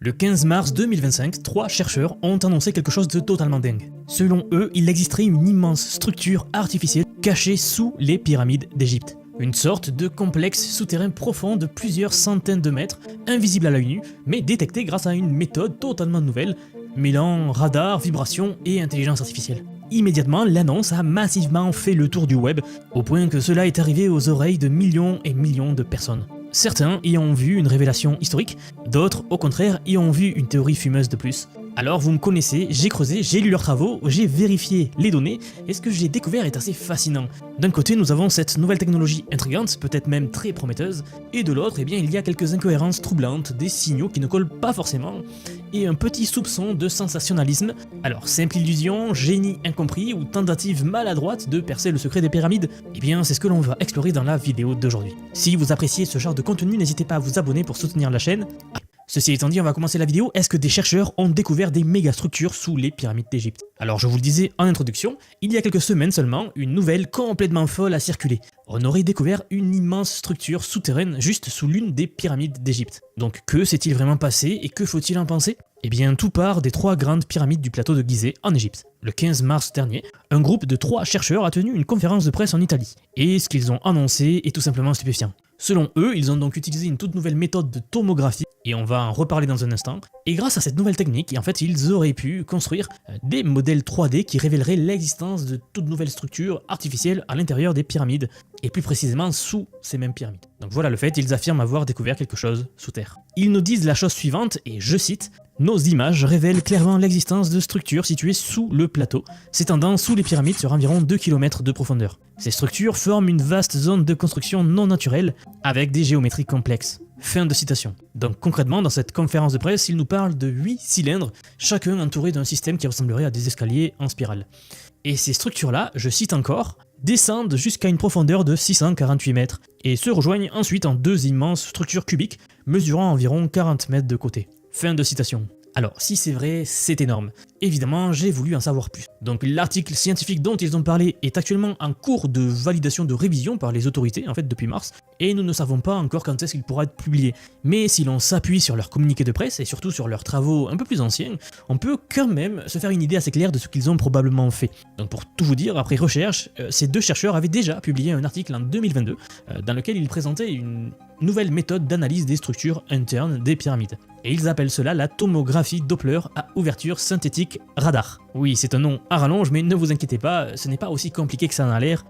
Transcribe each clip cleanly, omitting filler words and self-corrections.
Le 15 mars 2025, 3 chercheurs ont annoncé quelque chose de totalement dingue. Selon eux, il existerait une immense structure artificielle cachée sous les pyramides d'Égypte. Une sorte de complexe souterrain profond de plusieurs centaines de mètres, invisible à l'œil nu, mais détecté grâce à une méthode totalement nouvelle, mêlant radar, vibration et intelligence artificielle. Immédiatement, l'annonce a massivement fait le tour du web, au point que cela est arrivé aux oreilles de millions et millions de personnes. Certains y ont vu une révélation historique, d'autres, au contraire, y ont vu une théorie fumeuse de plus. Alors vous me connaissez, j'ai creusé, j'ai lu leurs travaux, j'ai vérifié les données, et ce que j'ai découvert est assez fascinant. D'un côté, nous avons cette nouvelle technologie intrigante, peut-être même très prometteuse, et de l'autre, il y a quelques incohérences troublantes, des signaux qui ne collent pas forcément, et un petit soupçon de sensationnalisme. Alors, simple illusion, génie incompris ou tentative maladroite de percer le secret des pyramides? C'est ce que l'on va explorer dans la vidéo d'aujourd'hui. Si vous appréciez ce genre de contenu, n'hésitez pas à vous abonner pour soutenir la chaîne. Ceci étant dit, on va commencer la vidéo. Est-ce que des chercheurs ont découvert des méga structures sous les pyramides d'Égypte? Alors je vous le disais en introduction, il y a quelques semaines seulement, une nouvelle complètement folle a circulé. On aurait découvert une immense structure souterraine juste sous l'une des pyramides d'Égypte. Donc que s'est-il vraiment passé et que faut-il en penser? Tout part des 3 grandes pyramides du plateau de Gizeh en Égypte. Le 15 mars dernier, un groupe de 3 chercheurs a tenu une conférence de presse en Italie. Et ce qu'ils ont annoncé est tout simplement stupéfiant. Selon eux, ils ont donc utilisé une toute nouvelle méthode de tomographie, et on va en reparler dans un instant, et grâce à cette nouvelle technique, ils auraient pu construire des modèles 3D qui révéleraient l'existence de toute nouvelle structure artificielle à l'intérieur des pyramides, et plus précisément sous ces mêmes pyramides. Donc voilà le fait, ils affirment avoir découvert quelque chose sous terre. Ils nous disent la chose suivante, et je cite: « Nos images révèlent clairement l'existence de structures situées sous le plateau, s'étendant sous les pyramides sur environ 2 km de profondeur. Ces structures forment une vaste zone de construction non naturelle, avec des géométries complexes. » Fin de citation. Donc concrètement, dans cette conférence de presse, il nous parle de 8 cylindres, chacun entouré d'un système qui ressemblerait à des escaliers en spirale. Et ces structures-là, je cite encore, descendent jusqu'à une profondeur de 648 mètres, et se rejoignent ensuite en 2 immenses structures cubiques, mesurant environ 40 mètres de côté. Fin de citation. Alors, si c'est vrai, c'est énorme. Évidemment, j'ai voulu en savoir plus. Donc l'article scientifique dont ils ont parlé est actuellement en cours de validation de révision par les autorités, depuis mars, et nous ne savons pas encore quand est-ce qu'il pourra être publié. Mais si l'on s'appuie sur leur communiqué de presse, et surtout sur leurs travaux un peu plus anciens, on peut quand même se faire une idée assez claire de ce qu'ils ont probablement fait. Donc pour tout vous dire, après recherche, ces 2 chercheurs avaient déjà publié un article en 2022, dans lequel ils présentaient une nouvelle méthode d'analyse des structures internes des pyramides. Et ils appellent cela la tomographie Doppler à ouverture synthétique radar. Oui, c'est un nom à rallonge, mais ne vous inquiétez pas, ce n'est pas aussi compliqué que ça en a l'air.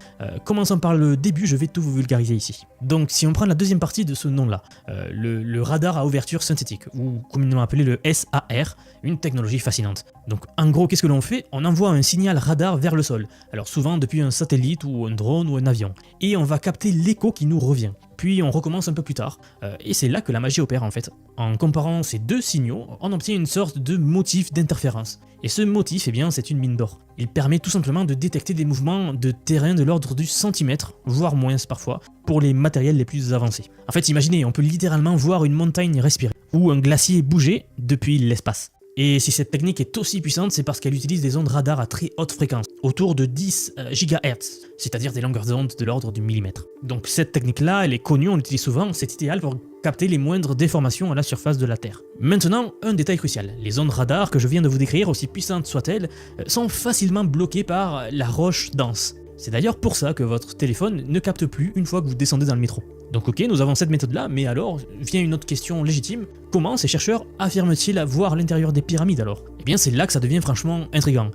Commençons par le début, je vais tout vous vulgariser ici. Donc si on prend la deuxième partie de ce nom-là, le radar à ouverture synthétique, ou communément appelé le SAR, une technologie fascinante. Donc en gros, qu'est-ce que l'on fait? On envoie un signal radar vers le sol, alors souvent depuis un satellite ou un drone ou un avion, et on va capter l'écho qui nous revient. Puis on recommence un peu plus tard, et c'est là que la magie opère en fait. En comparant ces 2 signaux, on obtient une sorte de motif d'interférence. Et ce motif, c'est une mine d'or. Il permet tout simplement de détecter des mouvements de terrain de l'ordre du centimètre, voire moins parfois, pour les matériels les plus avancés. En fait, imaginez, on peut littéralement voir une montagne respirer, ou un glacier bouger depuis l'espace. Et si cette technique est aussi puissante, c'est parce qu'elle utilise des ondes radar à très haute fréquence, autour de 10 GHz, c'est-à-dire des longueurs d'onde de l'ordre du millimètre. Donc cette technique-là, elle est connue, on l'utilise souvent, c'est idéal pour capter les moindres déformations à la surface de la Terre. Maintenant, un détail crucial. Les ondes radar que je viens de vous décrire, aussi puissantes soient-elles, sont facilement bloquées par la roche dense. C'est d'ailleurs pour ça que votre téléphone ne capte plus une fois que vous descendez dans le métro. Donc ok, nous avons cette méthode-là, mais alors vient une autre question légitime. Comment ces chercheurs affirment-ils voir l'intérieur des pyramides alors? C'est là que ça devient franchement intriguant.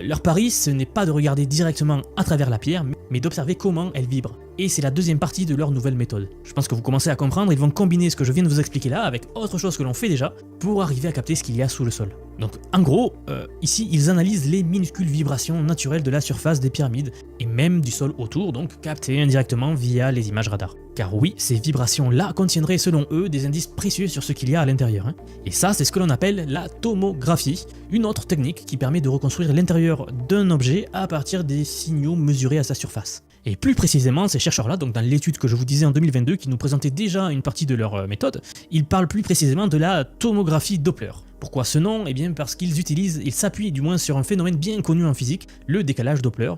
Leur pari, ce n'est pas de regarder directement à travers la pierre, mais d'observer comment elle vibre. Et c'est la deuxième partie de leur nouvelle méthode. Je pense que vous commencez à comprendre, ils vont combiner ce que je viens de vous expliquer là avec autre chose que l'on fait déjà pour arriver à capter ce qu'il y a sous le sol. Donc en gros, ici ils analysent les minuscules vibrations naturelles de la surface des pyramides et même du sol autour, donc captées indirectement via les images radar. Car oui, ces vibrations-là contiendraient selon eux des indices précieux sur ce qu'il y a à l'intérieur. Et ça, c'est ce que l'on appelle la tomographie, une autre technique qui permet de reconstruire l'intérieur d'un objet à partir des signaux mesurés à sa surface. Et plus précisément, ces chercheurs-là, donc dans l'étude que je vous disais en 2022, qui nous présentait déjà une partie de leur méthode, ils parlent plus précisément de la tomographie Doppler. Pourquoi ce nom? Eh bien parce ils s'appuient du moins sur un phénomène bien connu en physique, le décalage Doppler,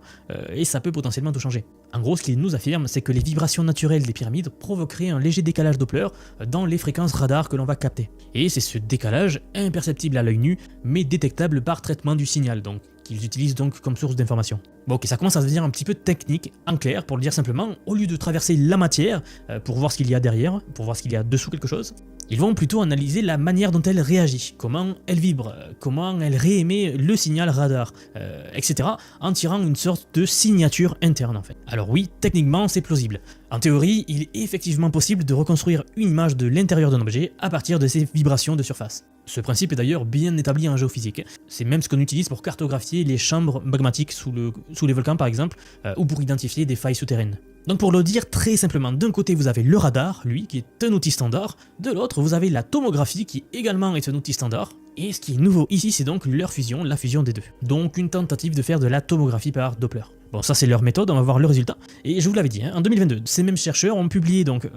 et ça peut potentiellement tout changer. En gros, ce qu'ils nous affirment, c'est que les vibrations naturelles des pyramides provoqueraient un léger décalage Doppler dans les fréquences radar que l'on va capter. Et c'est ce décalage, imperceptible à l'œil nu, mais détectable par traitement du signal, donc qu'ils utilisent donc comme source d'information. Bon ok, ça commence à devenir un petit peu technique, en clair, pour le dire simplement, au lieu de traverser la matière pour voir ce qu'il y a derrière, pour voir ce qu'il y a dessous quelque chose, ils vont plutôt analyser la manière dont elle réagit, comment elle vibre, comment elle réémet le signal radar, etc. en tirant une sorte de signature interne en fait. Alors oui, techniquement c'est plausible. En théorie, il est effectivement possible de reconstruire une image de l'intérieur d'un objet à partir de ses vibrations de surface. Ce principe est d'ailleurs bien établi en géophysique. C'est même ce qu'on utilise pour cartographier les chambres magmatiques sous les volcans par exemple, ou pour identifier des failles souterraines. Donc pour le dire très simplement, d'un côté vous avez le radar, lui, qui est un outil standard, de l'autre vous avez la tomographie qui également est un outil standard, et ce qui est nouveau ici c'est donc leur fusion, la fusion des deux. Donc une tentative de faire de la tomographie par Doppler. Bon ça c'est leur méthode, on va voir le résultat, et je vous l'avais dit, en 2022, ces mêmes chercheurs ont publié donc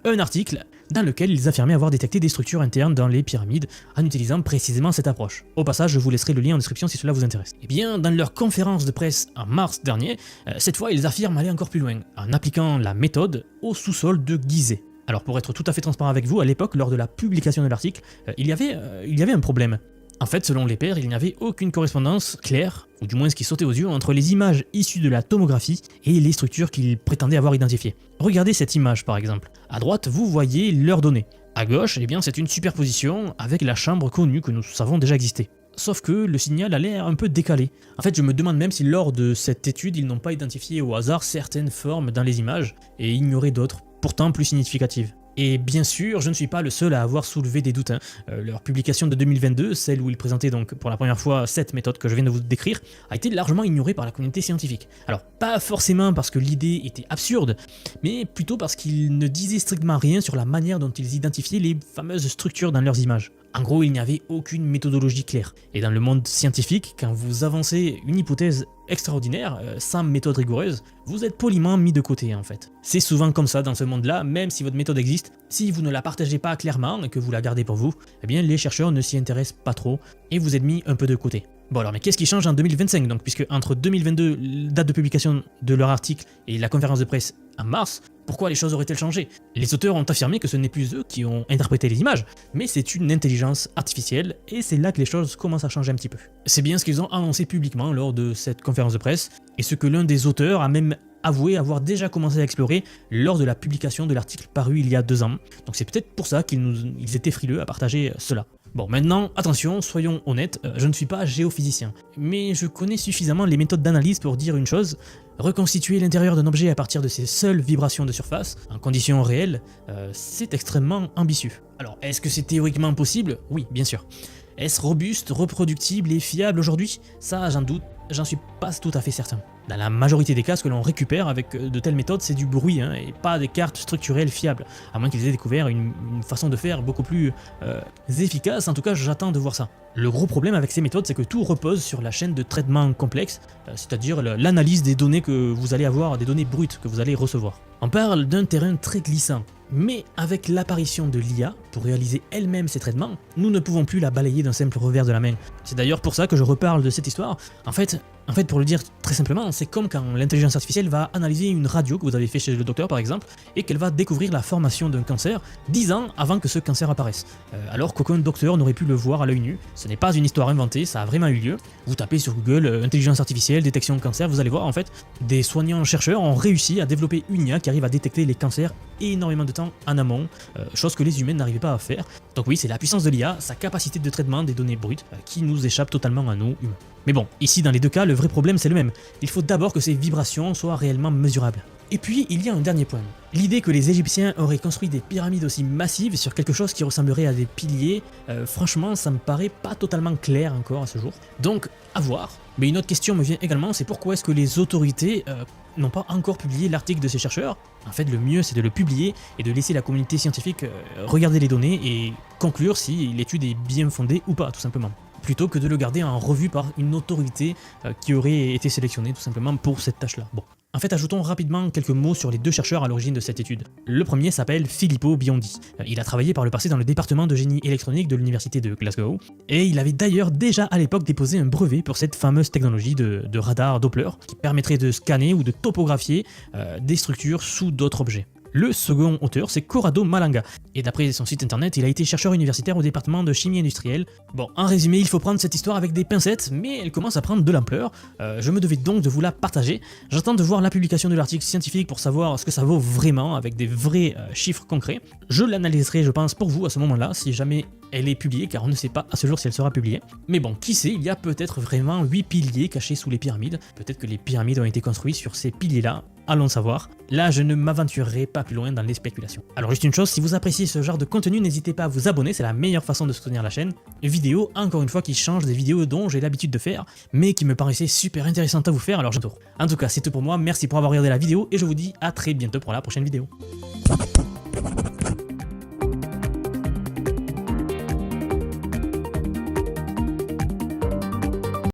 un article dans lequel ils affirmaient avoir détecté des structures internes dans les pyramides en utilisant précisément cette approche. Au passage, je vous laisserai le lien en description si cela vous intéresse. Et bien, dans leur conférence de presse en mars dernier, cette fois ils affirment aller encore plus loin, en appliquant la méthode au sous-sol de Gizeh. Alors pour être tout à fait transparent avec vous, à l'époque, lors de la publication de l'article, il y avait un problème. En fait, selon les pairs, il n'y avait aucune correspondance claire, ou du moins ce qui sautait aux yeux, entre les images issues de la tomographie et les structures qu'ils prétendaient avoir identifiées. Regardez cette image par exemple. À droite, vous voyez leurs données. À gauche, eh bien, c'est une superposition avec la chambre connue que nous savons déjà exister. Sauf que le signal a l'air un peu décalé. En fait, je me demande même si lors de cette étude, ils n'ont pas identifié au hasard certaines formes dans les images et ignoré d'autres, pourtant plus significatives. Et bien sûr, je ne suis pas le seul à avoir soulevé des doutes. Leur publication de 2022, celle où ils présentaient donc pour la première fois cette méthode que je viens de vous décrire, a été largement ignorée par la communauté scientifique. Alors, pas forcément parce que l'idée était absurde, mais plutôt parce qu'ils ne disaient strictement rien sur la manière dont ils identifiaient les fameuses structures dans leurs images. En gros, il n'y avait aucune méthodologie claire. Et dans le monde scientifique, quand vous avancez une hypothèse extraordinaire, sans méthode rigoureuse, vous êtes poliment mis de côté en fait. C'est souvent comme ça dans ce monde-là, même si votre méthode existe, si vous ne la partagez pas clairement et que vous la gardez pour vous, eh bien les chercheurs ne s'y intéressent pas trop et vous êtes mis un peu de côté. Bon alors mais qu'est-ce qui change en 2025 donc, puisque entre 2022, date de publication de leur article, et la conférence de presse en mars, pourquoi les choses auraient-elles changé? Les auteurs ont affirmé que ce n'est plus eux qui ont interprété les images, mais c'est une intelligence artificielle, et c'est là que les choses commencent à changer un petit peu. C'est bien ce qu'ils ont annoncé publiquement lors de cette conférence de presse, et ce que l'un des auteurs a même avoué avoir déjà commencé à explorer lors de la publication de l'article paru il y a 2 ans. Donc c'est peut-être pour ça qu'ils étaient frileux à partager cela. Bon maintenant, attention, soyons honnêtes, je ne suis pas géophysicien, mais je connais suffisamment les méthodes d'analyse pour dire une chose: reconstituer l'intérieur d'un objet à partir de ses seules vibrations de surface, en conditions réelles, c'est extrêmement ambitieux. Alors, est-ce que c'est théoriquement possible? Oui, bien sûr. Est-ce robuste, reproductible et fiable aujourd'hui? Ça, j'en doute, j'en suis pas tout à fait certain. Dans la majorité des cas, ce que l'on récupère avec de telles méthodes, c'est du bruit, et pas des cartes structurelles fiables, à moins qu'ils aient découvert une façon de faire beaucoup plus efficace. En tout cas, j'attends de voir ça. Le gros problème avec ces méthodes, c'est que tout repose sur la chaîne de traitement complexe, c'est-à-dire l'analyse des données que vous allez avoir, des données brutes que vous allez recevoir. On parle d'un terrain très glissant, mais avec l'apparition de l'IA, pour réaliser elle-même ces traitements, nous ne pouvons plus la balayer d'un simple revers de la main. C'est d'ailleurs pour ça que je reparle de cette histoire. En fait, pour le dire très simplement, c'est comme quand l'intelligence artificielle va analyser une radio que vous avez fait chez le docteur par exemple, et qu'elle va découvrir la formation d'un cancer 10 ans avant que ce cancer apparaisse. Alors qu'aucun docteur n'aurait pu le voir à l'œil nu. Ce n'est pas une histoire inventée, ça a vraiment eu lieu. Vous tapez sur Google intelligence artificielle, détection de cancer, vous allez voir en fait, des soignants-chercheurs ont réussi à développer une IA qui arrive à détecter les cancers énormément de temps en amont, chose que les humains n'arrivaient pas à faire. Donc oui, c'est la puissance de l'IA, sa capacité de traitement des données brutes, qui nous échappe totalement à nous, humains. Mais bon, ici dans les deux cas, le vrai problème c'est le même. Il faut d'abord que ces vibrations soient réellement mesurables. Et puis, il y a un dernier point. L'idée que les Égyptiens auraient construit des pyramides aussi massives sur quelque chose qui ressemblerait à des piliers, franchement, ça me paraît pas totalement clair encore à ce jour. Donc, à voir. Mais une autre question me vient également, c'est pourquoi est-ce que les autorités n'ont pas encore publié l'article de ces chercheurs? En fait, le mieux, c'est de le publier et de laisser la communauté scientifique regarder les données et conclure si l'étude est bien fondée ou pas, tout simplement. Plutôt que de le garder en revue par une autorité qui aurait été sélectionnée tout simplement pour cette tâche-là. Bon. En fait, ajoutons rapidement quelques mots sur les deux chercheurs à l'origine de cette étude. Le premier s'appelle Filippo Biondi. Il a travaillé par le passé dans le département de génie électronique de l'université de Glasgow, et il avait d'ailleurs déjà à l'époque déposé un brevet pour cette fameuse technologie de radar Doppler, qui permettrait de scanner ou de topographier des structures sous d'autres objets. Le second auteur, c'est Corrado Malanga, et d'après son site internet, il a été chercheur universitaire au département de chimie industrielle. Bon, en résumé, il faut prendre cette histoire avec des pincettes, mais elle commence à prendre de l'ampleur. Je me devais donc de vous la partager. J'attends de voir la publication de l'article scientifique pour savoir ce que ça vaut vraiment, avec des vrais chiffres concrets. Je l'analyserai, je pense, pour vous à ce moment-là, si jamais elle est publiée, car on ne sait pas à ce jour si elle sera publiée. Mais bon, qui sait, il y a peut-être vraiment 8 piliers cachés sous les pyramides. Peut-être que les pyramides ont été construites sur ces piliers-là. Allons savoir. Là, je ne m'aventurerai pas plus loin dans les spéculations. Alors juste une chose, si vous appréciez ce genre de contenu, n'hésitez pas à vous abonner, c'est la meilleure façon de soutenir la chaîne. Une vidéo, encore une fois, qui change des vidéos dont j'ai l'habitude de faire, mais qui me paraissait super intéressante à vous faire, alors j'adore. En tout cas, c'est tout pour moi, merci pour avoir regardé la vidéo, et je vous dis à très bientôt pour la prochaine vidéo.